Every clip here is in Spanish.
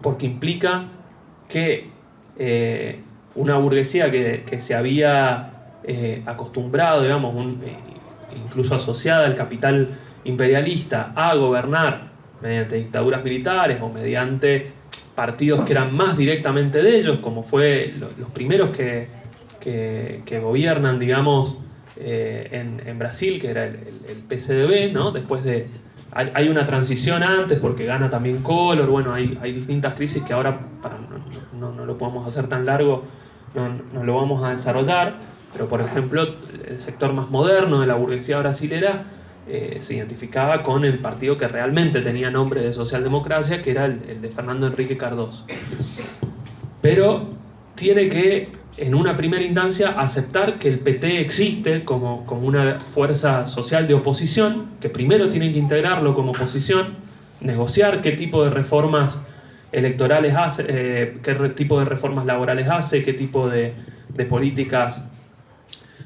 porque implica que una burguesía que se había acostumbrado, digamos, incluso asociada al capital imperialista, a gobernar mediante dictaduras militares o mediante partidos que eran más directamente de ellos, como fue los primeros que gobiernan, digamos, en Brasil, que era el PCDB, ¿no? Después hay una transición antes porque gana también Collor, bueno, hay distintas crisis que ahora no lo podemos hacer tan largo, no lo vamos a desarrollar, pero por ejemplo el sector más moderno de la burguesía brasilera se identificaba con el partido que realmente tenía nombre de socialdemocracia, que era el de Fernando Henrique Cardoso. Pero tiene que, en una primera instancia, aceptar que el PT existe como una fuerza social de oposición, que primero tienen que integrarlo como oposición, negociar qué tipo de reformas electorales hace, qué tipo de reformas laborales hace, qué tipo de políticas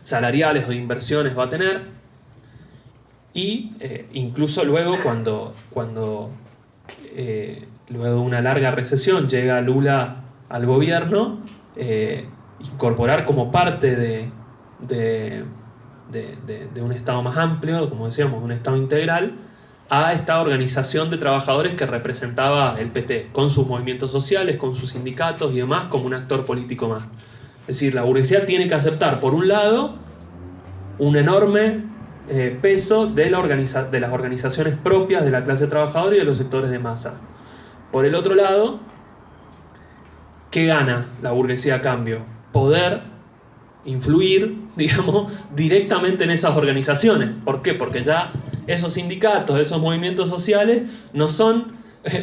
salariales o de inversiones va a tener. Y incluso luego, cuando luego de una larga recesión llega Lula al gobierno, incorporar como parte de un Estado más amplio, como decíamos, un Estado integral, a esta organización de trabajadores que representaba el PT, con sus movimientos sociales, con sus sindicatos y demás, como un actor político más. Es decir, la burguesía tiene que aceptar, por un lado, un enorme peso de las organizaciones propias de la clase trabajadora y de los sectores de masa. Por el otro lado, ¿qué gana la burguesía a cambio? Poder influir, digamos, directamente en esas organizaciones. ¿Por qué? Porque ya esos sindicatos, esos movimientos sociales no son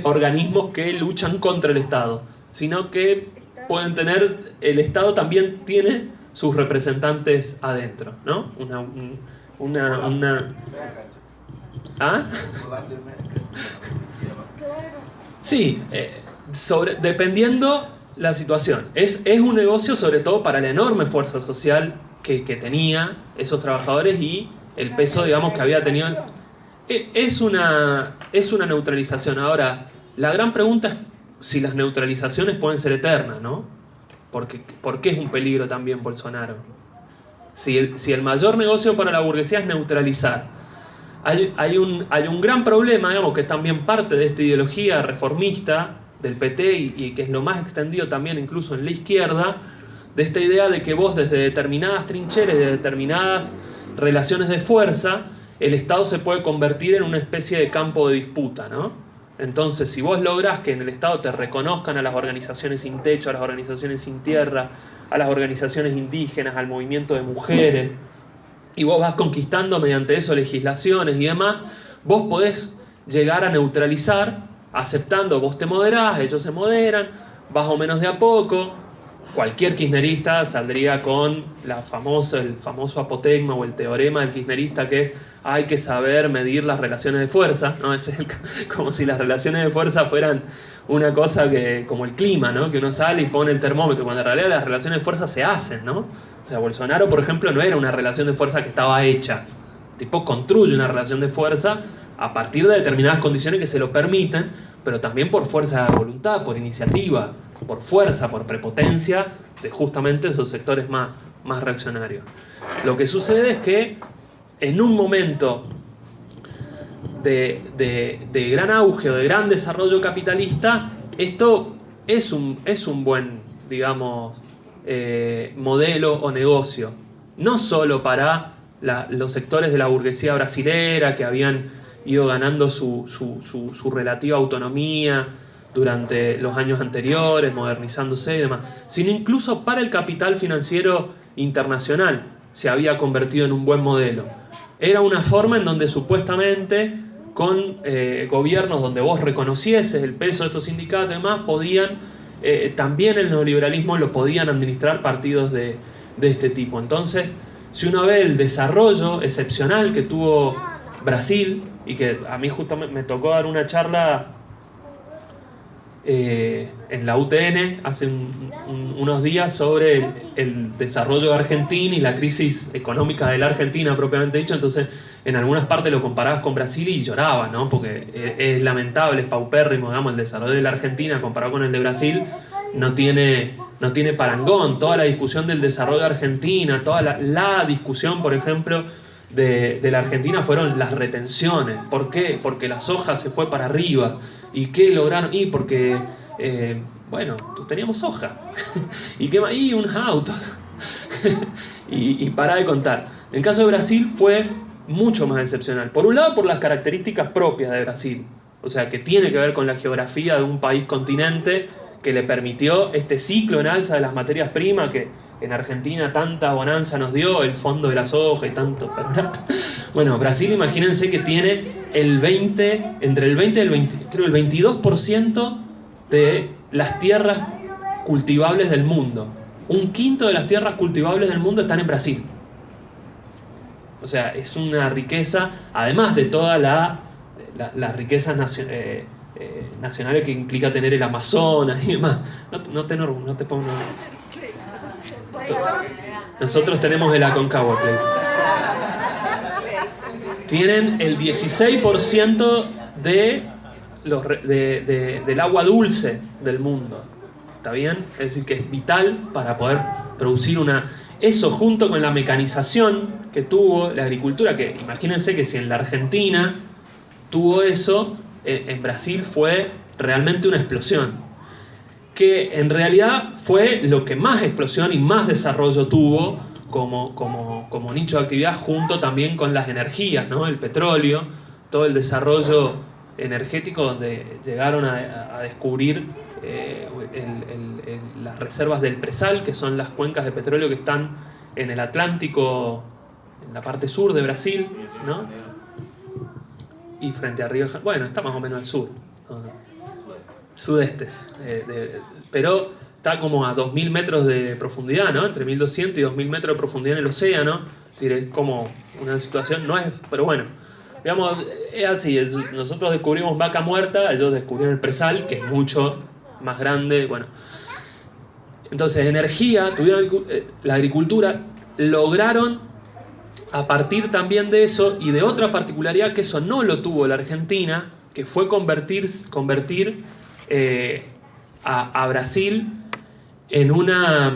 organismos que luchan contra el Estado, sino que pueden tener, el Estado también tiene sus representantes adentro, ¿no? ¿Ah? Sí, dependiendo la situación. Es un negocio sobre todo para la enorme fuerza social que tenía esos trabajadores y el peso, digamos, que había tenido. Es una neutralización. Ahora, la gran pregunta es si las neutralizaciones pueden ser eternas, ¿no? ¿Por qué es un peligro también Bolsonaro? Si el mayor negocio para la burguesía es neutralizar, hay un gran problema, digamos, que es también parte de esta ideología reformista del PT y que es lo más extendido también incluso en la izquierda, de esta idea de que vos desde determinadas trincheras, de determinadas relaciones de fuerza, el Estado se puede convertir en una especie de campo de disputa, ¿no? Entonces, si vos lográs que en el Estado te reconozcan a las organizaciones sin techo, a las organizaciones sin tierra, a las organizaciones indígenas, al movimiento de mujeres, y vos vas conquistando mediante eso legislaciones y demás, vos podés llegar a neutralizar, aceptando, vos te moderás, ellos se moderan, más o menos de a poco. Cualquier kirchnerista saldría con el famoso apotegma o el teorema del kirchnerista, que es: hay que saber medir las relaciones de fuerza, ¿no? Como si las relaciones de fuerza fueran una cosa como el clima, ¿no? Que uno sale y pone el termómetro, cuando en realidad las relaciones de fuerza se hacen, ¿no? O sea, Bolsonaro, por ejemplo, no era una relación de fuerza que estaba hecha. El tipo construye una relación de fuerza a partir de determinadas condiciones que se lo permiten, pero también por fuerza de voluntad, por iniciativa, por fuerza, por prepotencia de justamente esos sectores más reaccionarios. Lo que sucede es que en un momento de gran auge o de gran desarrollo capitalista, esto es un buen, digamos, modelo o negocio. No solo para los sectores de la burguesía brasilera que habían ido ganando su relativa autonomía durante los años anteriores, modernizándose y demás, sino incluso para el capital financiero internacional se había convertido en un buen modelo. Era una forma en donde supuestamente con gobiernos donde vos reconocieses el peso de estos sindicatos y demás, podían, también el neoliberalismo lo podían administrar partidos de este tipo. Entonces, si uno ve el desarrollo excepcional que tuvo Brasil, y que a mí justamente me tocó dar una charla en la UTN hace unos días sobre el desarrollo de Argentina y la crisis económica de la Argentina propiamente dicho. Entonces en algunas partes lo comparabas con Brasil y llorabas, ¿no? Porque es lamentable, es paupérrimo, digamos, el desarrollo de la Argentina comparado con el de Brasil. No tiene parangón. Toda la discusión del desarrollo de Argentina, toda la discusión, por ejemplo, de la Argentina fueron las retenciones. ¿Por qué? Porque la soja se fue para arriba. ¿Y qué lograron? Y porque, bueno, teníamos soja. ¿Y qué más? Y unos autos. y pará de contar. En el caso de Brasil fue mucho más excepcional. Por un lado, por las características propias de Brasil. O sea, que tiene que ver con la geografía de un país continente que le permitió este ciclo en alza de las materias primas que en Argentina tanta bonanza nos dio, el fondo de la soja y tanto. Bueno, Brasil, imagínense que tiene entre el 20 y el 20, creo el 22% de las tierras cultivables del mundo. Un quinto de las tierras cultivables del mundo están en Brasil. O sea, es una riqueza, además de todas las riquezas nacionales que implica tener el Amazonas y demás. No te pongo... Nosotros tenemos el Aconcagua. Tienen el 16% del agua dulce del mundo. ¿Está bien? Es decir, que es vital para poder producir eso junto con la mecanización que tuvo la agricultura, que imagínense que si en la Argentina tuvo eso, en Brasil fue realmente una explosión. Que en realidad fue lo que más explosión y más desarrollo tuvo como nicho de actividad, junto también con las energías, ¿no? El petróleo, todo el desarrollo energético donde llegaron a descubrir las reservas del Presal, que son las cuencas de petróleo que están en el Atlántico, en la parte sur de Brasil, ¿no? Y frente a Río, bueno, está más o menos al sur, ¿no? Sudeste, pero está como a 2.000 metros de profundidad, ¿no? Entre 1.200 y 2.000 metros de profundidad en el océano. Es decir, es como una situación, no es, pero bueno, digamos, es así. Nosotros descubrimos Vaca Muerta, ellos descubrieron el Presal, que es mucho más grande. Bueno, entonces energía, tuvieron la agricultura, lograron a partir también de eso y de otra particularidad que eso no lo tuvo la Argentina, que fue convertir a Brasil en una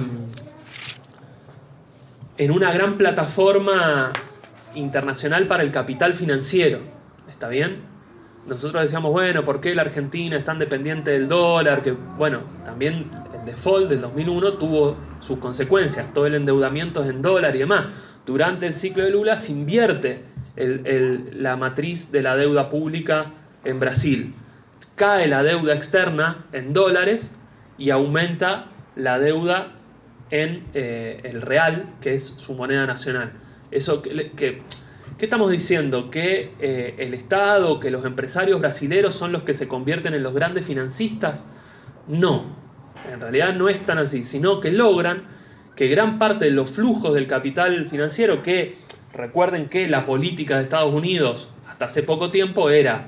gran plataforma internacional para el capital financiero. ¿Está bien? Nosotros decíamos, bueno, ¿por qué la Argentina es tan dependiente del dólar? Que, bueno, también el default del 2001 tuvo sus consecuencias, todo el endeudamiento es en dólar y demás. Durante el ciclo de Lula se invierte la matriz de la deuda pública en Brasil. Cae la deuda externa en dólares y aumenta la deuda en el real, que es su moneda nacional. Eso ¿qué estamos diciendo? ¿Que el Estado, que los empresarios brasileros son los que se convierten en los grandes financistas? No, en realidad no es tan así, sino que logran que gran parte de los flujos del capital financiero, que recuerden que la política de Estados Unidos hasta hace poco tiempo era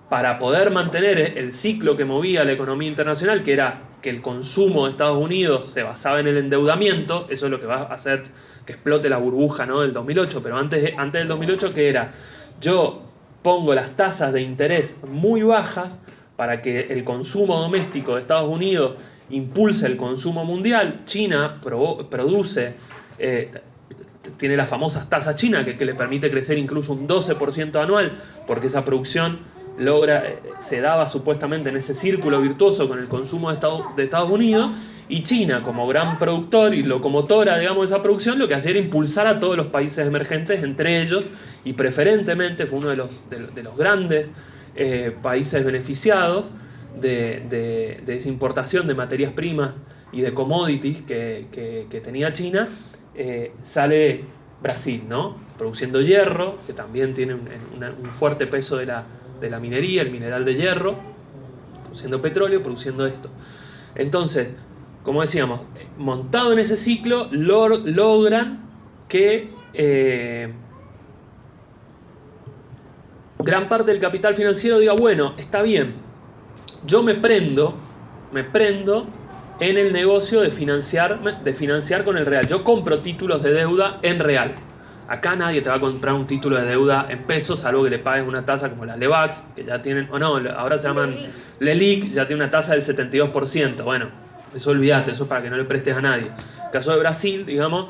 para poder mantener el ciclo que movía la economía internacional, que era que el consumo de Estados Unidos se basaba en el endeudamiento. Eso es lo que va a hacer que explote la burbuja, ¿no?, del 2008, pero antes del 2008, ¿qué era? Yo pongo las tasas de interés muy bajas para que el consumo doméstico de Estados Unidos impulse el consumo mundial. China produce, tiene las famosas tasas chinas que le permite crecer incluso un 12% anual, porque esa producción se daba supuestamente en ese círculo virtuoso con el consumo de Estados Unidos, y China, como gran productor y locomotora, digamos, de esa producción, lo que hacía era impulsar a todos los países emergentes, entre ellos, y preferentemente fue uno de los grandes países beneficiados de esa importación de materias primas y de commodities que tenía China. Sale Brasil, ¿no?, produciendo hierro, que también tiene un fuerte peso de la minería, el mineral de hierro, produciendo petróleo, produciendo esto. Entonces, como decíamos, montado en ese ciclo, logran que gran parte del capital financiero diga, bueno, está bien, yo me prendo me prendo en el negocio de financiar con el real. Yo compro títulos de deuda en real. Acá nadie te va a comprar un título de deuda en pesos, salvo que le pagues una tasa como las Levax, que ya tienen, o no, ahora se llaman LELIQ, ya tiene una tasa del 72%. Bueno, eso olvídate, eso es para que no le prestes a nadie. En el caso de Brasil, digamos,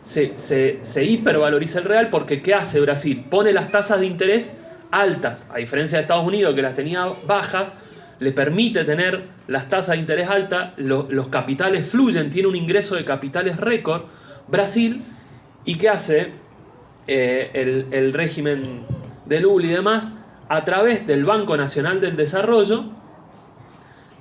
se hipervaloriza el real porque ¿qué hace Brasil? Pone las tasas de interés altas, a diferencia de Estados Unidos que las tenía bajas, le permite tener las tasas de interés altas, los capitales fluyen, tiene un ingreso de capitales récord, Brasil, ¿y qué hace el régimen de Lula y demás? A través del Banco Nacional del Desarrollo,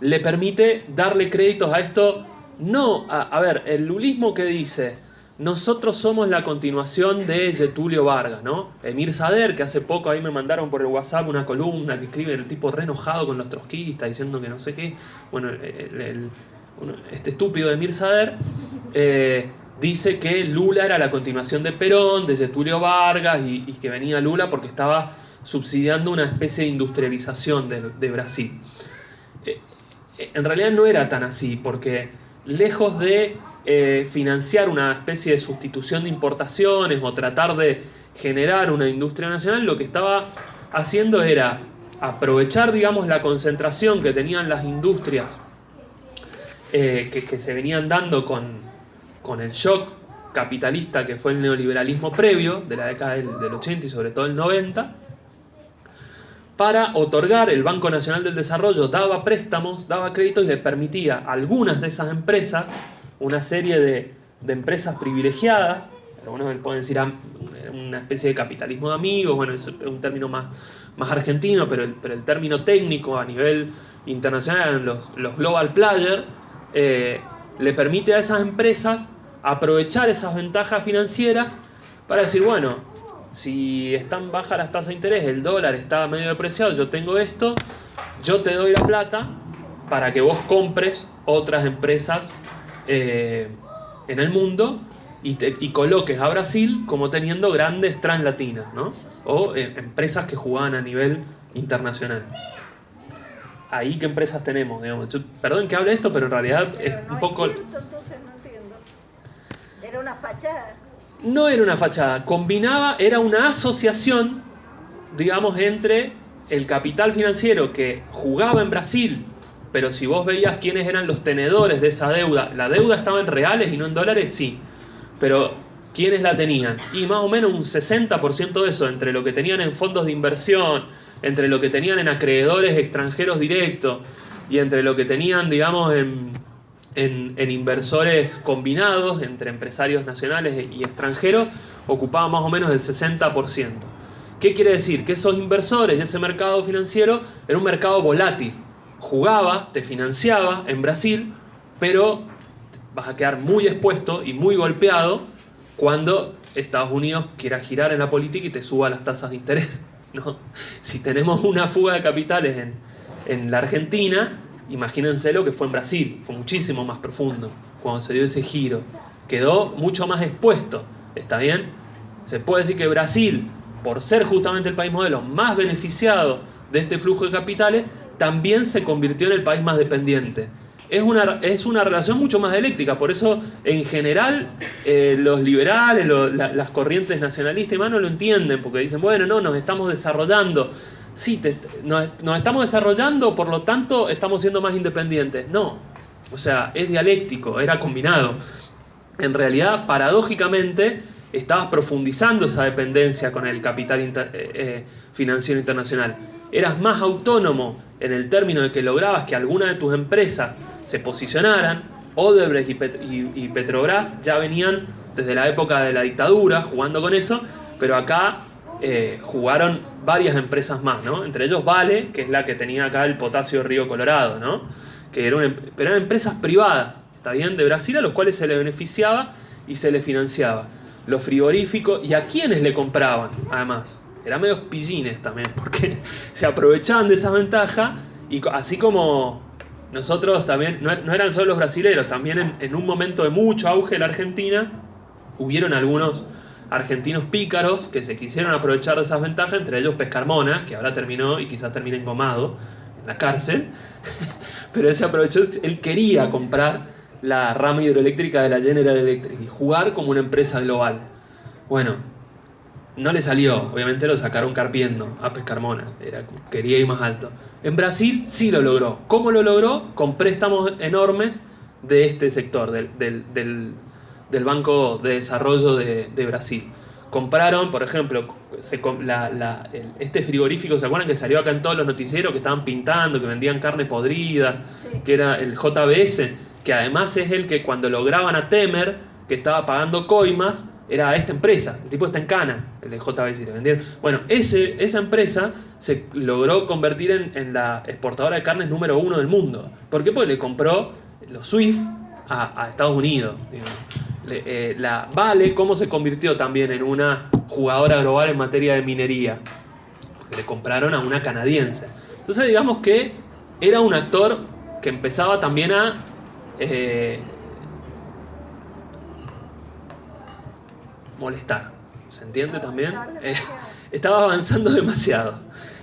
le permite darle créditos a esto. No, a ver, el lulismo que dice, nosotros somos la continuación de Getúlio Vargas, ¿no? Emir Sader, que hace poco ahí me mandaron por el WhatsApp una columna que escribe el tipo re enojado con los trotskistas, diciendo que no sé qué. Bueno, este estúpido de Emir Sader dice que Lula era la continuación de Perón, de Getúlio Vargas, y que venía Lula porque estaba subsidiando una especie de industrialización de Brasil. En realidad no era tan así, porque lejos de financiar una especie de sustitución de importaciones o tratar de generar una industria nacional, lo que estaba haciendo era aprovechar, digamos, la concentración que tenían las industrias que se venían dando con el shock capitalista que fue el neoliberalismo previo de la década del 80 y sobre todo el 90, para otorgar. El Banco Nacional del Desarrollo daba préstamos, daba créditos y le permitía a algunas de esas empresas, una serie de empresas privilegiadas, algunos pueden decir una especie de capitalismo de amigos, bueno, es un término más argentino, pero el término técnico a nivel internacional eran los global players, le permite a esas empresas aprovechar esas ventajas financieras para decir, bueno, si están bajas las tasas de interés, el dólar está medio depreciado, yo tengo esto, yo te doy la plata para que vos compres otras empresas en el mundo y coloques a Brasil como teniendo grandes translatinas, ¿no? O empresas que jugaban a nivel internacional. Ahí, ¿qué empresas tenemos? Digamos, perdón que hable esto, pero en realidad es un poco... Es cierto, entonces no entiendo. Era una fachada. No era una fachada, era una asociación, digamos, entre el capital financiero que jugaba en Brasil, pero si vos veías quiénes eran los tenedores de esa deuda, la deuda estaba en reales y no en dólares, sí, pero ¿quiénes la tenían? Y más o menos un 60% de eso, entre lo que tenían en fondos de inversión, entre lo que tenían en acreedores extranjeros directos y entre lo que tenían, digamos, en inversores combinados entre empresarios nacionales y extranjeros, ocupaba más o menos el 60%. ¿Qué quiere decir? Que esos inversores y ese mercado financiero era un mercado volátil. Jugaba, te financiaba en Brasil, pero vas a quedar muy expuesto y muy golpeado cuando Estados Unidos quiera girar en la política y te suba las tasas de interés, ¿no? Si tenemos una fuga de capitales en la Argentina, imagínense lo que fue en Brasil, fue muchísimo más profundo cuando se dio ese giro, quedó mucho más expuesto, ¿está bien? Se puede decir que Brasil, por ser justamente el país modelo más beneficiado de este flujo de capitales, también se convirtió en el país más dependiente. Es una relación mucho más dialéctica, por eso en general los liberales, las corrientes nacionalistas y más no lo entienden, porque dicen, bueno, no, nos estamos desarrollando. Sí, nos estamos desarrollando, por lo tanto estamos siendo más independientes. No, o sea, es dialéctico, era combinado. En realidad, paradójicamente, estabas profundizando esa dependencia con el capital financiero internacional. Eras más autónomo en el término de que lograbas que alguna de tus empresas se posicionaran. Odebrecht y Petrobras ya venían desde la época de la dictadura jugando con eso, pero acá jugaron varias empresas más, ¿no? Entre ellos Vale, que es la que tenía acá el potasio Río Colorado, ¿no? Pero eran empresas privadas, ¿está bien? De Brasil, a los cuales se le beneficiaba y se le financiaba. Los frigoríficos, ¿y a quiénes le compraban? Además, eran medios pillines también, porque se aprovechaban de esa ventaja, y así como nosotros también, no eran solo los brasileros, también en un momento de mucho auge en la Argentina, hubieron algunos argentinos pícaros que se quisieron aprovechar de esas ventajas, entre ellos Pescarmona, que ahora terminó y quizás termine engomado la cárcel, pero él se aprovechó, él quería comprar la rama hidroeléctrica de la General Electric y jugar como una empresa global. Bueno, no le salió, obviamente lo sacaron carpiendo a Pescarmona, quería ir más alto. En Brasil sí lo logró. ¿Cómo lo logró? Con préstamos enormes de este sector, del Banco de Desarrollo de Brasil. Compraron, por ejemplo, este frigorífico, ¿se acuerdan que salió acá en todos los noticieros que estaban pintando, que vendían carne podrida? Sí. Que era el JBS, que además es el que cuando lograban a Temer, que estaba pagando coimas, era esta empresa, el tipo está en Cana, el de JBS, y le vendieron. Bueno, esa empresa se logró convertir en la exportadora de carnes número 1 del mundo. ¿Por qué? Porque le compró los SWIFT a Estados Unidos, digamos. La Vale, ¿cómo se convirtió también en una jugadora global en materia de minería? Porque le compraron a una canadiense. Entonces digamos que era un actor que empezaba también a molestar. ¿Se entiende también? Estaba avanzando demasiado.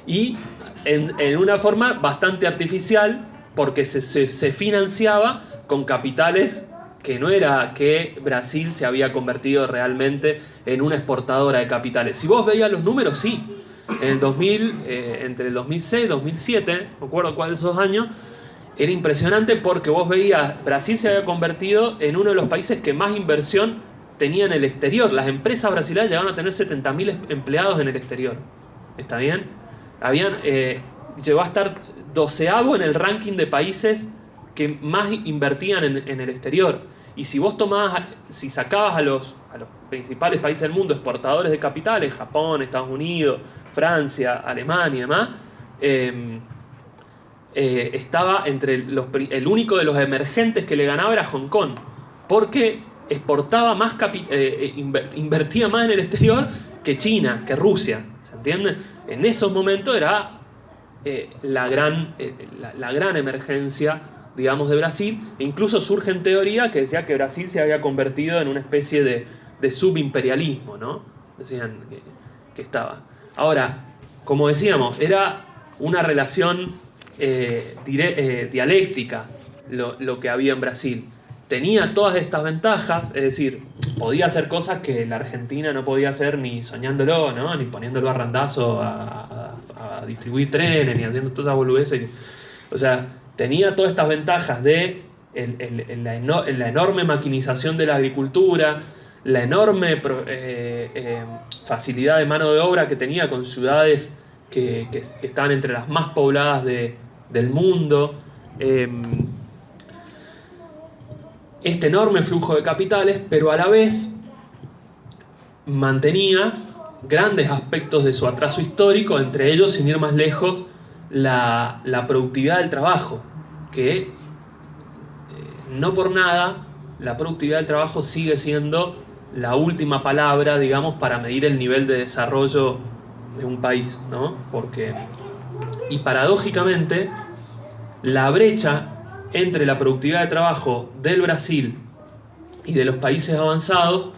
Y en una forma bastante artificial, porque se financiaba con capitales que no era que Brasil se había convertido realmente en una exportadora de capitales. Si vos veías los números, sí. En el 2000, entre el 2006 y 2007, no recuerdo cuál de esos años, era impresionante porque vos veías, Brasil se había convertido en uno de los países que más inversión tenía en el exterior. Las empresas brasileñas llegaron a tener 70.000 empleados en el exterior. ¿Está bien? Llegó a estar 12avo en el ranking de países que más invertían en el exterior. Y si vos si sacabas a los principales países del mundo exportadores de capitales, Japón, Estados Unidos, Francia, Alemania y demás, estaba entre el único de los emergentes que le ganaba era Hong Kong, porque exportaba más invertía más en el exterior que China, que Rusia, ¿se entiende? En esos momentos era la gran emergencia, digamos, de Brasil. E incluso surge en teoría que decía que Brasil se había convertido en una especie de subimperialismo, ¿no? Decían que estaba. Ahora, como decíamos, era una relación dialéctica lo que había en Brasil. Tenía todas estas ventajas, es decir, podía hacer cosas que la Argentina no podía hacer ni soñándolo, ¿no? Ni poniéndolo a randazo a distribuir trenes, ni haciendo todas esas boludeces. O sea, tenía todas estas ventajas de la enorme maquinización de la agricultura, la enorme facilidad de mano de obra que tenía con ciudades que estaban entre las más pobladas del mundo, este enorme flujo de capitales, pero a la vez mantenía grandes aspectos de su atraso histórico, entre ellos, sin ir más lejos, la productividad del trabajo, que no por nada la productividad del trabajo sigue siendo la última palabra, digamos, para medir el nivel de desarrollo de un país, ¿no? Y paradójicamente, la brecha entre la productividad de trabajo del Brasil y de los países avanzados,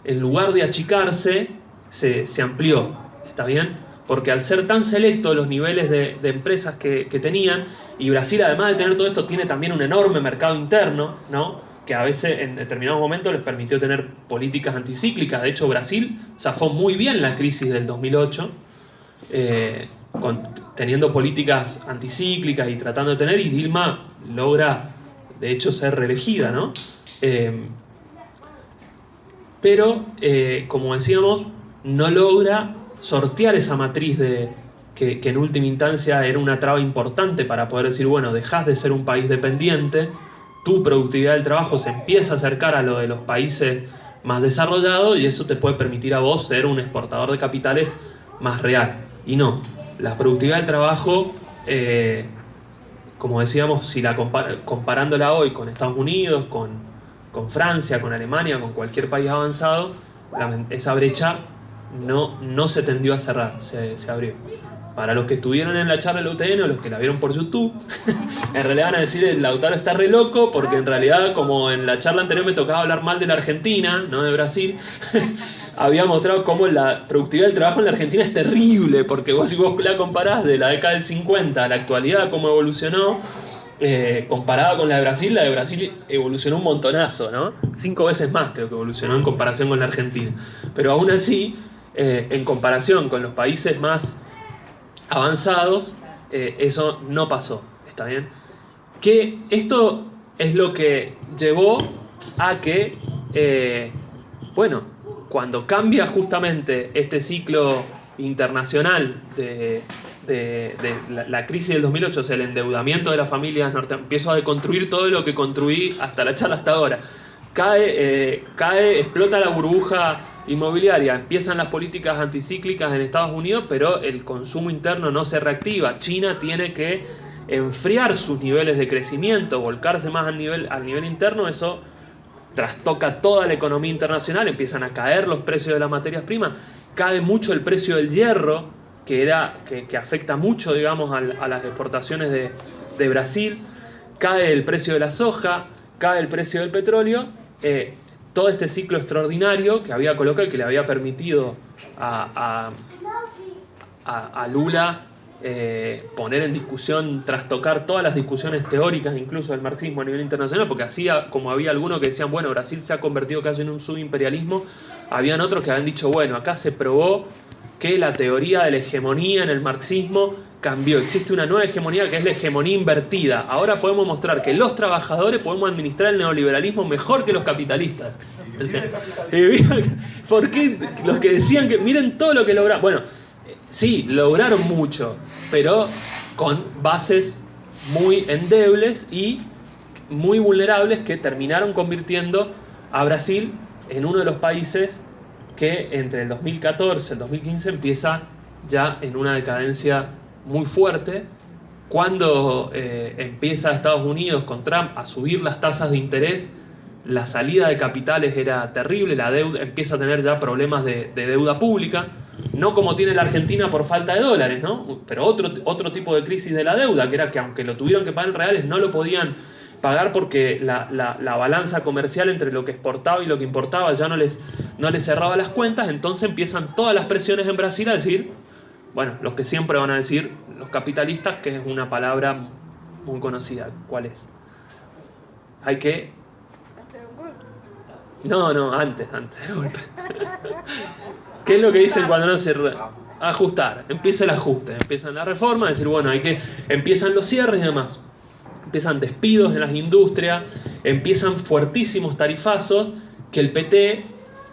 en lugar de achicarse, se amplió, ¿está bien? Porque al ser tan selectos los niveles de empresas que tenían, y Brasil, además de tener todo esto, tiene también un enorme mercado interno, ¿no? Que a veces en determinados momentos les permitió tener políticas anticíclicas. De hecho, Brasil zafó muy bien la crisis del 2008, teniendo políticas anticíclicas y tratando de tener, y Dilma logra, de hecho, ser reelegida, ¿no? Pero, como decíamos, no logra sortear esa matriz que en última instancia era una traba importante para poder decir, bueno, dejás de ser un país dependiente, tu productividad del trabajo se empieza a acercar a lo de los países más desarrollados y eso te puede permitir a vos ser un exportador de capitales más real. Y no, la productividad del trabajo, como decíamos, si comparándola hoy con Estados Unidos, con Francia, con Alemania, con cualquier país avanzado, esa brecha no se tendió a cerrar, se abrió. Para los que estuvieron en la charla de la UTN o los que la vieron por YouTube, en realidad van a decir el Lautaro está re loco, porque en realidad, como en la charla anterior me tocaba hablar mal de la Argentina, no de Brasil, había mostrado cómo la productividad del trabajo en la Argentina es terrible, porque si vos la comparás de la década del 50 a la actualidad, cómo evolucionó, comparada con la de Brasil evolucionó un montonazo, ¿no? 5 veces más creo que evolucionó en comparación con la Argentina. Pero aún así, en comparación con los países más avanzados, eso no pasó, ¿está bien? Que esto es lo que llevó a que, bueno, cuando cambia justamente este ciclo internacional de la crisis del 2008, o sea, el endeudamiento de las familias norteamericanas, empiezo a deconstruir todo lo que construí hasta la charla hasta ahora. Cae, explota la burbuja inmobiliaria, empiezan las políticas anticíclicas en Estados Unidos, pero el consumo interno no se reactiva. China tiene que enfriar sus niveles de crecimiento, volcarse más al nivel interno, eso trastoca toda la economía internacional, empiezan a caer los precios de las materias primas, cae mucho el precio del hierro, que afecta mucho, digamos, a las exportaciones de Brasil, cae el precio de la soja, cae el precio del petróleo, todo este ciclo extraordinario que había colocado y que le había permitido a Lula poner en discusión, trastocar todas las discusiones teóricas, incluso del marxismo a nivel internacional, porque como había algunos que decían, bueno, Brasil se ha convertido casi en un subimperialismo, habían otros que habían dicho, bueno, acá se probó que la teoría de la hegemonía en el marxismo cambió. Existe una nueva hegemonía que es la hegemonía invertida. Ahora podemos mostrar que los trabajadores podemos administrar el neoliberalismo mejor que los capitalistas. O sea, ¿por qué los que decían que miren todo lo que lograron? Bueno, sí, lograron mucho, pero con bases muy endebles y muy vulnerables que terminaron convirtiendo a Brasil en uno de los países que entre el 2014 y el 2015 empieza ya en una decadencia muy fuerte. Cuando empieza Estados Unidos con Trump a subir las tasas de interés, la salida de capitales era terrible, la deuda empieza a tener ya problemas de deuda pública, no como tiene la Argentina por falta de dólares, ¿no? Pero otro tipo de crisis de la deuda, que era que aunque lo tuvieron que pagar en reales, no lo podían pagar porque la balanza comercial entre lo que exportaba y lo que importaba ya no les cerraba las cuentas. Entonces empiezan todas las presiones en Brasil a decir, bueno, los que siempre van a decir los capitalistas, que es una palabra muy conocida. ¿Cuál es? Hay que... Hacer un golpe. No, antes del golpe. ¿Qué es lo que dicen cuando no se... Ajustar, empieza el ajuste, empiezan la reforma, decir, bueno, empiezan los cierres y demás. Empiezan despidos en las industrias, empiezan fuertísimos tarifazos que el PT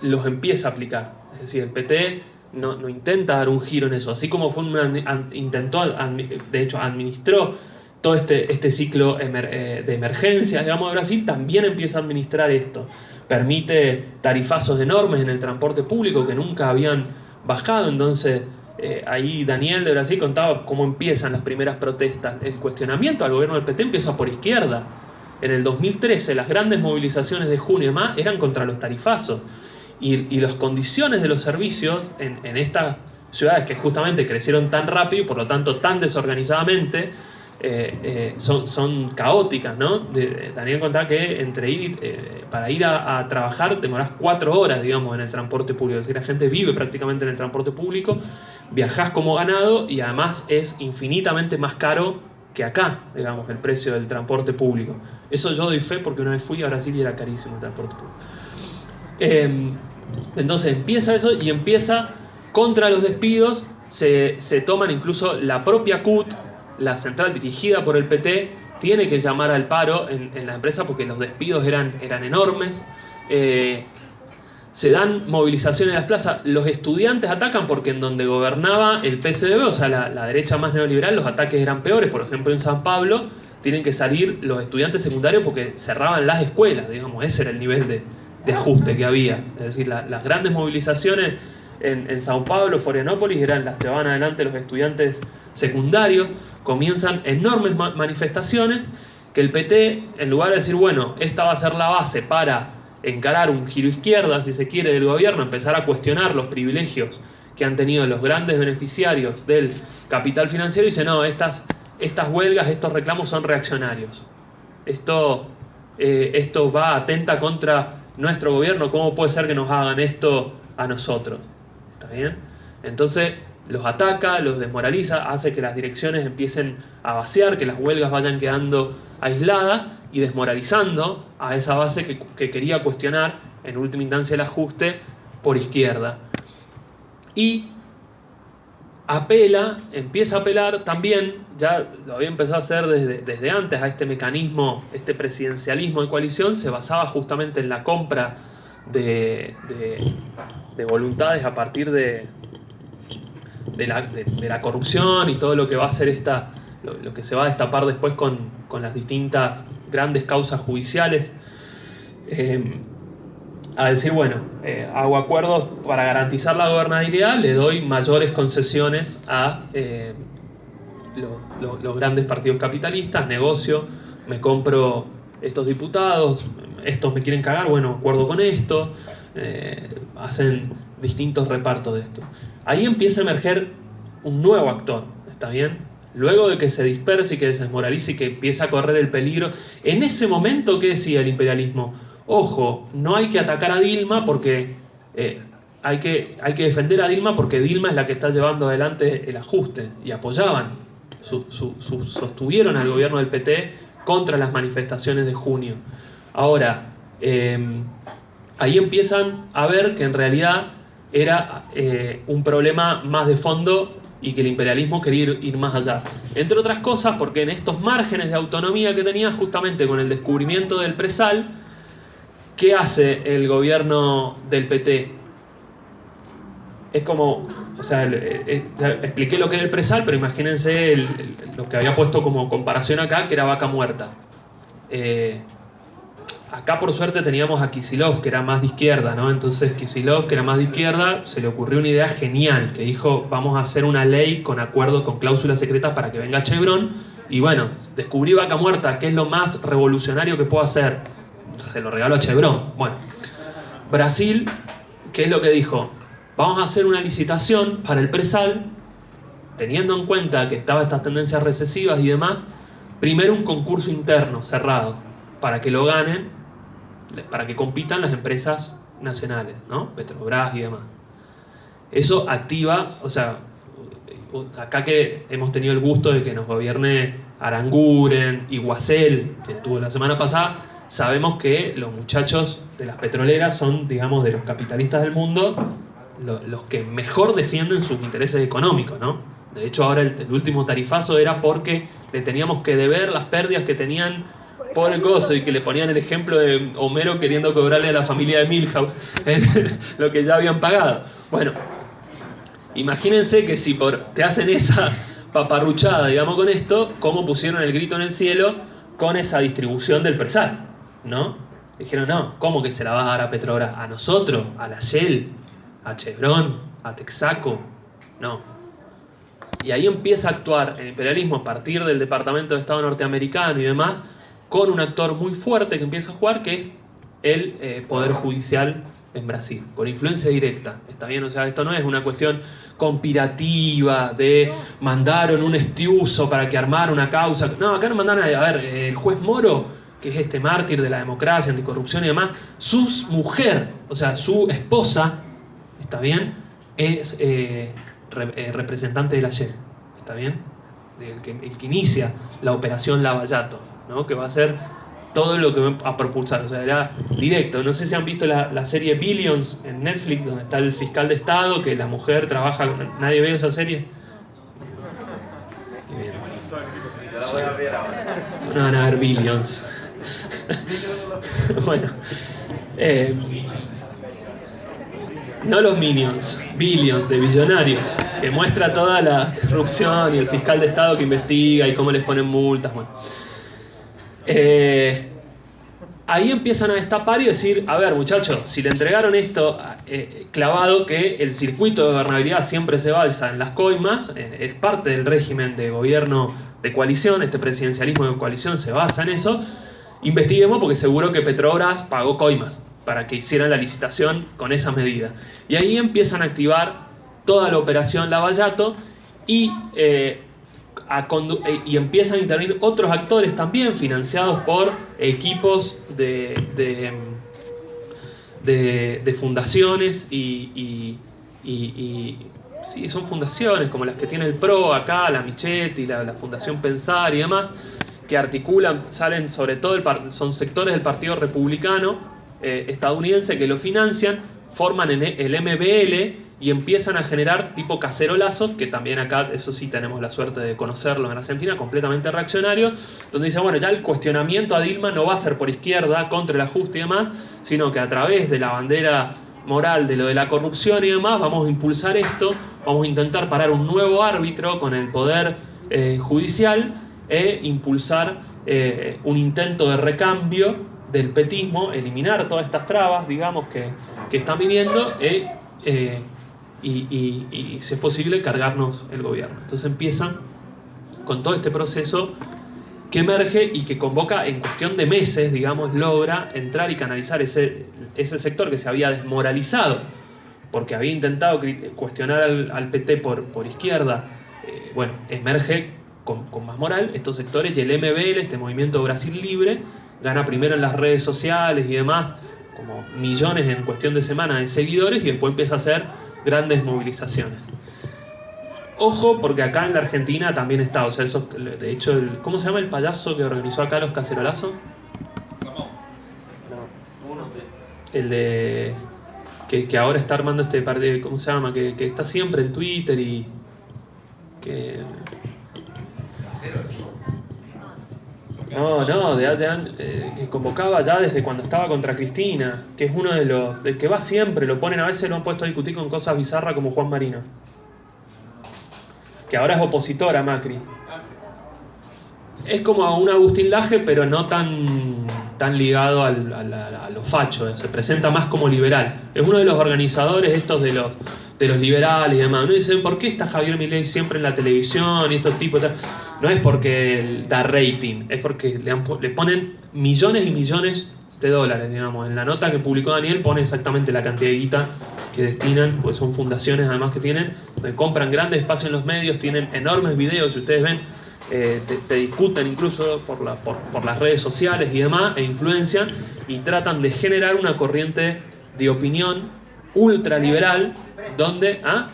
los empieza a aplicar. Es decir, el PT no intenta dar un giro en eso. Así como de hecho, administró todo este ciclo de emergencias, digamos, de Brasil, también empieza a administrar esto. Permite tarifazos enormes en el transporte público que nunca habían bajado. Entonces, ahí Daniel de Brasil contaba cómo empiezan las primeras protestas. El cuestionamiento al gobierno del PT empieza por izquierda. En el 2013 las grandes movilizaciones de junio y más eran contra los tarifazos. Y las condiciones de los servicios en estas ciudades que justamente crecieron tan rápido y por lo tanto tan desorganizadamente, son caóticas, ¿no? Daniel contaba que para ir a trabajar demorás 4 horas, digamos, en el transporte público. Es decir, la gente vive prácticamente en el transporte público, viajás como ganado y además es infinitamente más caro que acá, digamos, el precio del transporte público. Eso yo doy fe porque una vez fui a Brasil y era carísimo el transporte público. Entonces empieza eso y empieza contra los despidos, se toman incluso la propia CUT, la central dirigida por el PT, tiene que llamar al paro en la empresa porque los despidos eran enormes. Se dan movilizaciones en las plazas. Los estudiantes atacan porque en donde gobernaba el PSDB, o sea, la derecha más neoliberal, los ataques eran peores. Por ejemplo, en San Pablo tienen que salir los estudiantes secundarios porque cerraban las escuelas, digamos, ese era el nivel de ajuste que había. Es decir, las grandes movilizaciones en Sao Paulo, Florianópolis, eran las que llevaban adelante los estudiantes secundarios. Comienzan enormes manifestaciones que el PT, en lugar de decir, bueno, esta va a ser la base para encarar un giro izquierda, si se quiere, del gobierno, empezar a cuestionar los privilegios que han tenido los grandes beneficiarios del capital financiero, dice, no, estas huelgas, estos reclamos son reaccionarios. Esto va atenta contra nuestro gobierno. ¿Cómo puede ser que nos hagan esto a nosotros. ¿Está bien? Entonces los ataca, los desmoraliza, hace que las direcciones empiecen a vaciar, que las huelgas vayan quedando aisladas y desmoralizando a esa base que quería cuestionar en última instancia el ajuste por izquierda. Y empieza a apelar también, ya lo había empezado a hacer desde antes, a este mecanismo, este presidencialismo de coalición, se basaba justamente en la compra de voluntades a partir de la corrupción y todo lo que va a ser lo que se va a destapar después con las distintas grandes causas judiciales. A decir, bueno, hago acuerdos para garantizar la gobernabilidad, le doy mayores concesiones a los grandes partidos capitalistas, negocio, me compro estos diputados, estos me quieren cagar, bueno, acuerdo con esto, hacen distintos repartos de esto. Ahí empieza a emerger un nuevo actor, ¿está bien? Luego de que se disperse y que se desmoralice y que empieza a correr el peligro, en ese momento, ¿qué decía el imperialismo? Ojo, no hay que atacar a Dilma porque hay que defender a Dilma porque Dilma es la que está llevando adelante el ajuste. Y apoyaban, sostuvieron al gobierno del PT contra las manifestaciones de junio. Ahora, ahí empiezan a ver que en realidad era un problema más de fondo y que el imperialismo quería ir más allá. Entre otras cosas porque en estos márgenes de autonomía que tenía, justamente con el descubrimiento del presal, ¿qué hace el gobierno del PT? Es como, o sea, ya expliqué lo que era el presal, pero imagínense lo que había puesto como comparación acá, que era vaca muerta. Acá por suerte teníamos a Kicillof, que era más de izquierda, ¿no? Entonces Kicillof, que era más de izquierda, se le ocurrió una idea genial, que dijo, vamos a hacer una ley con acuerdo, con cláusulas secretas para que venga Chevron, y bueno, descubrí vaca muerta, que es lo más revolucionario que puedo hacer. Se lo regaló a Chevron. Bueno, Brasil, ¿qué es lo que dijo? Vamos a hacer una licitación para el presal, teniendo en cuenta que estaban estas tendencias recesivas y demás, primero un concurso interno cerrado, para que lo ganen, para que compitan las empresas nacionales, ¿no? Petrobras y demás. Eso activa, o sea, acá que hemos tenido el gusto de que nos gobierne Aranguren y Guasel, que estuvo la semana pasada, sabemos que los muchachos de las petroleras son, digamos, de los capitalistas del mundo, los que mejor defienden sus intereses económicos, ¿no? De hecho, ahora el último tarifazo era porque le teníamos que deber las pérdidas que tenían por el gozo, y que le ponían el ejemplo de Homero queriendo cobrarle a la familia de Milhouse lo que ya habían pagado. Bueno, imagínense que si te hacen esa paparruchada, digamos, con esto, cómo pusieron el grito en el cielo con esa distribución del presal, ¿no? Dijeron, no, ¿cómo que se la vas a dar a Petrobras? ¿A nosotros? ¿A la Shell? ¿A Chevron? ¿A Texaco? No. Y ahí empieza a actuar el imperialismo a partir del Departamento de Estado norteamericano y demás, con un actor muy fuerte que empieza a jugar, que es el Poder Judicial en Brasil, con influencia directa. ¿Está bien? O sea, esto no es una cuestión conspirativa de mandaron un estiuso para que armara una causa. No, acá no mandaron a ver, el juez Moro, que es este mártir de la democracia, anticorrupción y demás, su mujer, o sea, su esposa, ¿está bien? Es representante de la Shell, ¿está bien? El que inicia la operación Lavallato, ¿no? Que va a ser todo lo que va a propulsar, o sea, era directo. No sé si han visto la serie Billions en Netflix, donde está el fiscal de Estado, que la mujer trabaja con... ¿Nadie ve esa serie? Bien. Se la voy a ver ahora. No van a ver Billions. Bueno. No los Minions, Billions, de Billonarios, que muestra toda la corrupción y el fiscal de Estado que investiga y cómo les ponen multas. Bueno. Ahí empiezan a destapar y decir, a ver muchachos, si le entregaron esto clavado, que el circuito de gobernabilidad siempre se basa en las coimas, es parte del régimen de gobierno de coalición, este presidencialismo de coalición se basa en eso, investiguemos porque seguro que Petrobras pagó coimas para que hicieran la licitación con esa medida. Y ahí empiezan a activar toda la operación Lavallato y empiezan a intervenir otros actores también financiados por equipos de fundaciones sí, son fundaciones como las que tiene el PRO acá, la Michetti, la Fundación Pensar y demás, que articulan, salen sobre todo, son sectores del Partido Republicano estadounidense que lo financian, forman el MBL y empiezan a generar tipo cacerolazos, que también acá, eso sí tenemos la suerte de conocerlo en Argentina, completamente reaccionarios, donde dicen, bueno, ya el cuestionamiento a Dilma no va a ser por izquierda, contra el ajuste y demás, sino que a través de la bandera moral de lo de la corrupción y demás, vamos a impulsar esto, vamos a intentar parar un nuevo árbitro con el poder judicial e impulsar un intento de recambio del petismo, eliminar todas estas trabas, digamos, que están viniendo y si es posible cargarnos el gobierno. Entonces empiezan con todo este proceso que emerge y que convoca en cuestión de meses, digamos, logra entrar y canalizar ese sector que se había desmoralizado porque había intentado cuestionar al PT por izquierda. Bueno, emerge con más moral estos sectores, y el MBL, este movimiento Brasil Libre, gana primero en las redes sociales y demás, como millones en cuestión de semana de seguidores, y después empieza a hacer grandes movilizaciones. Ojo, porque acá en la Argentina también está, o sea, eso, de hecho, ¿cómo se llama el payaso que organizó acá los cacerolazos? El de... Que ahora está armando este partido, ¿cómo se llama? Que está siempre en Twitter y... que... No, que convocaba ya desde cuando estaba contra Cristina, que es uno de los... que va siempre, lo ponen, a veces lo han puesto a discutir con cosas bizarras como Juan Marino, que ahora es opositor a Macri. Es como un Agustín Laje, pero no tan ligado a los fachos, se presenta más como liberal. Es uno de los organizadores estos de los liberales y demás. Uno dice, ¿por qué está Javier Milei siempre en la televisión y estos tipos? No es porque da rating, es porque le ponen millones y millones de dólares, digamos. En la nota que publicó Daniel pone exactamente la cantidad de guita que destinan, pues son fundaciones además que tienen, donde compran grandes espacios en los medios, tienen enormes videos, si ustedes ven, te discuten incluso por las redes sociales y demás, e influencian y tratan de generar una corriente de opinión ultraliberal, donde... ¿Ah?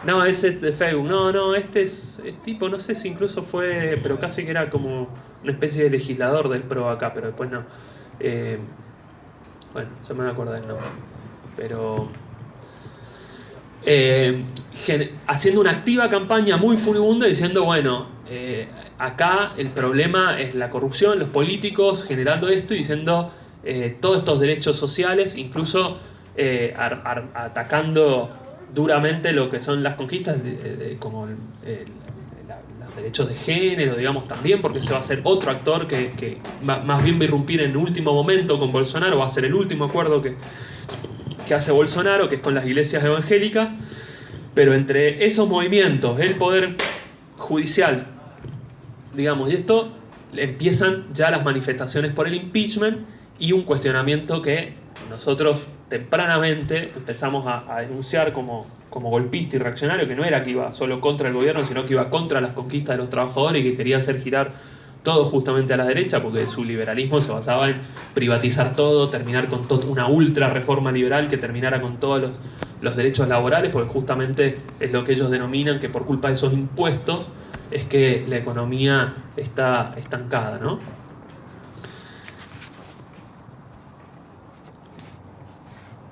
No, ese es de Facebook. No, este es tipo, no sé si incluso fue, pero casi que era como una especie de legislador del PRO acá, pero después no. Bueno, ya me voy a acordar el nombre. Pero... haciendo una activa campaña muy furibunda diciendo, bueno, acá el problema es la corrupción, los políticos generando esto y diciendo todos estos derechos sociales, incluso atacando duramente lo que son las conquistas como los derechos de género, digamos, también, porque se va a ser otro actor que más bien va a irrumpir en último momento con Bolsonaro, va a ser el último acuerdo que hace Bolsonaro, que es con las iglesias evangélicas. Pero entre esos movimientos, el poder judicial, digamos, y esto, empiezan ya las manifestaciones por el impeachment y un cuestionamiento que nosotros tempranamente empezamos a denunciar como golpista y reaccionario, que no era que iba solo contra el gobierno, sino que iba contra las conquistas de los trabajadores y que quería hacer girar todo justamente a la derecha, porque su liberalismo se basaba en privatizar todo, terminar con una ultra reforma liberal que terminara con todos los derechos laborales, porque justamente es lo que ellos denominan que por culpa de esos impuestos es que la economía está estancada, ¿no?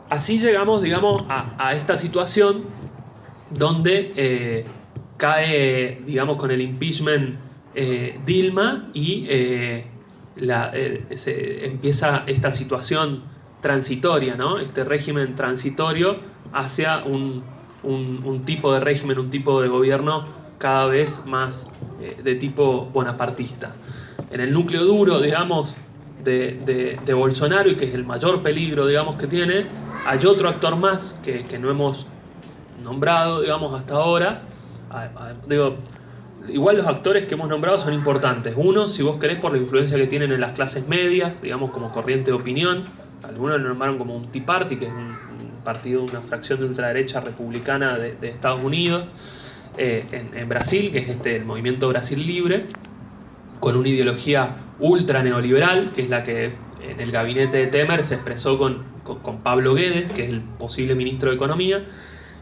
Así llegamos, digamos, a esta situación donde cae, digamos, con el impeachment Dilma y empieza esta situación transitoria, ¿no? Este régimen transitorio hacia un tipo de régimen, un tipo de gobierno cada vez más de tipo bonapartista. En el núcleo duro, digamos, de Bolsonaro, y que es el mayor peligro, digamos, que tiene, hay otro actor más que no hemos nombrado, digamos, hasta ahora. Igual los actores que hemos nombrado son importantes. Uno, si vos querés, por la influencia que tienen en las clases medias, digamos, como corriente de opinión. Algunos lo nombraron como un Tea Party, que es un partido, una fracción de ultraderecha republicana de Estados Unidos. En Brasil, que es el movimiento Brasil Libre, con una ideología ultra neoliberal, que es la que en el gabinete de Temer se expresó con Pablo Guedes, que es el posible ministro de Economía.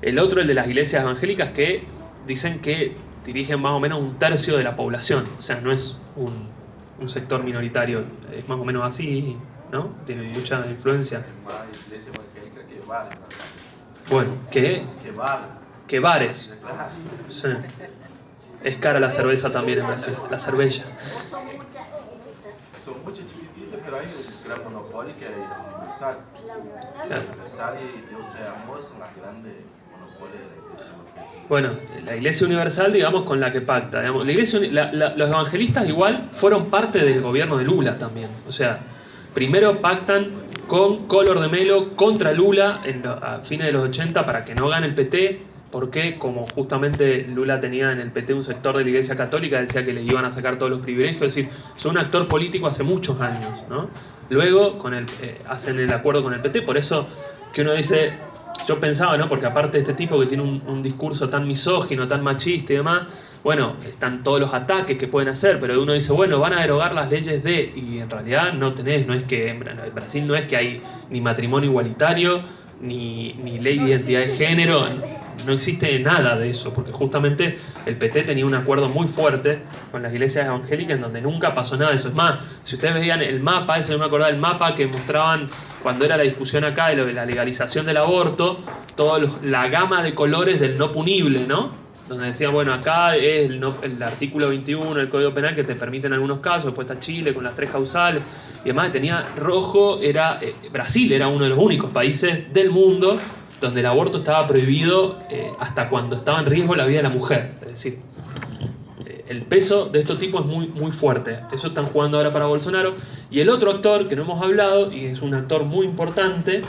El otro, el de las iglesias evangélicas, que dicen que dirigen más o menos un tercio de la población. O sea, no es un sector minoritario, es más o menos así, ¿no? Tienen mucha influencia. Es más iglesia evangélica que bares, ¿verdad? Bueno, que bares. Claro. Sí. Es cara la cerveza también en Brasil, la cerveza. Son muchas chiquititas. Son muchas chiquititas, pero hay un gran monopolio que es Universal. Claro. Universal y Dios se amor son las grandes monopolios de la iglesia evangélica. Bueno, la Iglesia Universal, digamos, con la que pacta. Digamos, los evangelistas igual fueron parte del gobierno de Lula también. O sea, primero pactan con Collor de Mello contra Lula a fines de los 80 para que no gane el PT, porque como justamente Lula tenía en el PT un sector de la Iglesia Católica, decía que le iban a sacar todos los privilegios, es decir, son un actor político hace muchos años, ¿no? Luego hacen el acuerdo con el PT, por eso que uno dice, yo pensaba, ¿no? Porque aparte de este tipo que tiene un discurso tan misógino, tan machista y demás, bueno, están todos los ataques que pueden hacer, pero uno dice, bueno, van a derogar las leyes y en realidad no es que en Brasil no es que hay ni matrimonio igualitario, ni ley de identidad de género, no existe nada de eso, porque justamente el PT tenía un acuerdo muy fuerte con las iglesias evangélicas en donde nunca pasó nada de eso. Es más, si ustedes veían el mapa, yo me acordaba del mapa que mostraban cuando era la discusión acá de lo de la legalización del aborto, la gama de colores del no punible, ¿no? Donde decían, bueno, acá es el artículo 21 del Código Penal que te permite en algunos casos, después está Chile con las 3 causales, y además tenía rojo, Brasil era uno de los únicos países del mundo donde el aborto estaba prohibido hasta cuando estaba en riesgo la vida de la mujer. Es decir, el peso de estos tipos es muy, muy fuerte. Eso están jugando ahora para Bolsonaro. Y el otro actor que no hemos hablado, y es un actor muy importante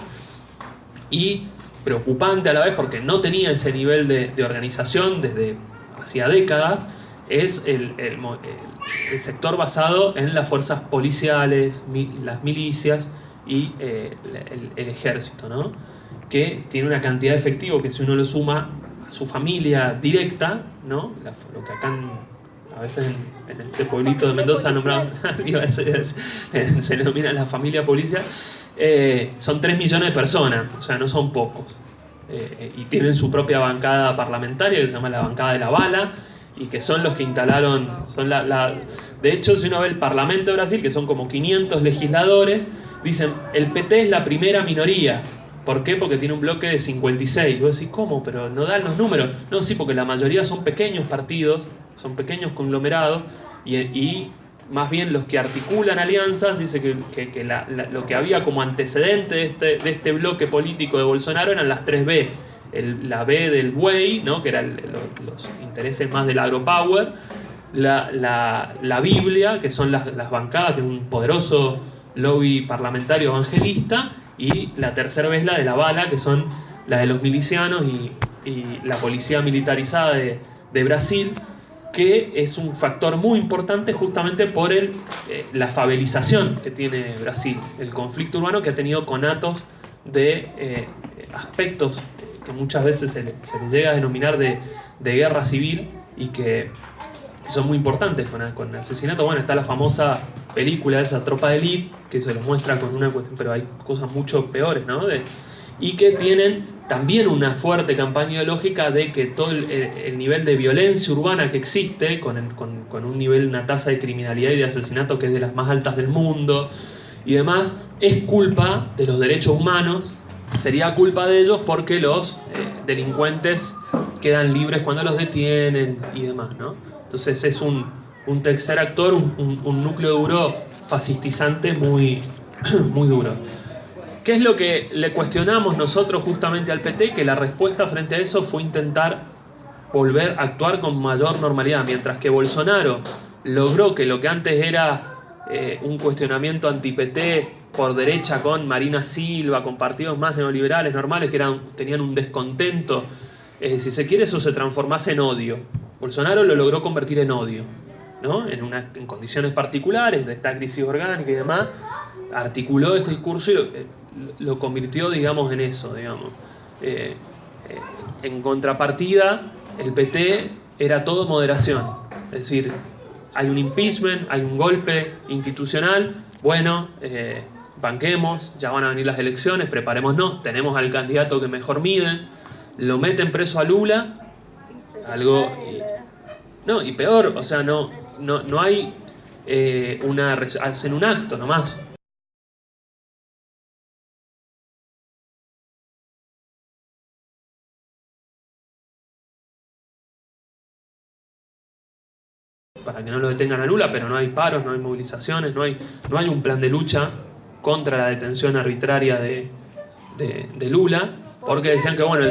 y preocupante a la vez porque no tenía ese nivel de organización desde hacía décadas, es el sector basado en las fuerzas policiales, las milicias y el ejército, ¿no? Que tiene una cantidad de efectivo que si uno lo suma a su familia directa, ¿no? Lo que acá a veces en este pueblito de Mendoza nombrado, se denomina la familia policial, son 3 millones de personas, o sea, no son pocos. Y tienen su propia bancada parlamentaria que se llama la bancada de la bala, y que son los que instalaron, de hecho, si uno ve el Parlamento de Brasil, que son como 500 legisladores, dicen, el PT es la primera minoría. ¿Por qué? Porque tiene un bloque de 56. Vos decís, ¿cómo? Pero no dan los números. No, sí, porque la mayoría son pequeños partidos, son pequeños conglomerados, y más bien los que articulan alianzas, dice que lo que había como antecedente de este bloque político de Bolsonaro eran las 3B. La B del buey, ¿no? Que eran los intereses más del agropower, la Biblia, que son las bancadas, que es un poderoso lobby parlamentario evangelista, y la tercera vez la de la bala, que son la de los milicianos y la policía militarizada de Brasil, que es un factor muy importante justamente por la favelización que tiene Brasil, el conflicto urbano que ha tenido conatos de aspectos que muchas veces se le llega a denominar de guerra civil y que son muy importantes con el asesinato. Bueno, está la famosa película esa Tropa de Elite, que se los muestra con una cuestión, pero hay cosas mucho peores, ¿no? Y que tienen también una fuerte campaña ideológica de que todo el nivel de violencia urbana que existe, con un nivel, una tasa de criminalidad y de asesinato que es de las más altas del mundo y demás, es culpa de los derechos humanos, sería culpa de ellos porque los delincuentes quedan libres cuando los detienen y demás, ¿no? Entonces es un tercer actor, un núcleo duro fascistizante muy, muy duro. ¿Qué es lo que le cuestionamos nosotros justamente al PT? Que la respuesta frente a eso fue intentar volver a actuar con mayor normalidad, mientras que Bolsonaro logró que lo que antes era un cuestionamiento anti-PT por derecha con Marina Silva, con partidos más neoliberales normales que tenían un descontento, si se quiere eso se transformase en odio. Bolsonaro lo logró convertir en odio, ¿no? En condiciones particulares de esta crisis orgánica y demás, articuló este discurso y lo convirtió, digamos, en eso, digamos. En contrapartida, el PT era todo moderación, es decir, hay un impeachment, hay un golpe institucional, bueno, banquemos, ya van a venir las elecciones, preparémonos, tenemos al candidato que mejor mide, lo meten preso a Lula, Y se le algo... cae No, y peor, o sea, no hay hacen un acto nomás. Para que no lo detengan a Lula, pero no hay paros, no hay movilizaciones, no hay un plan de lucha contra la detención arbitraria de Lula, porque decían que, bueno,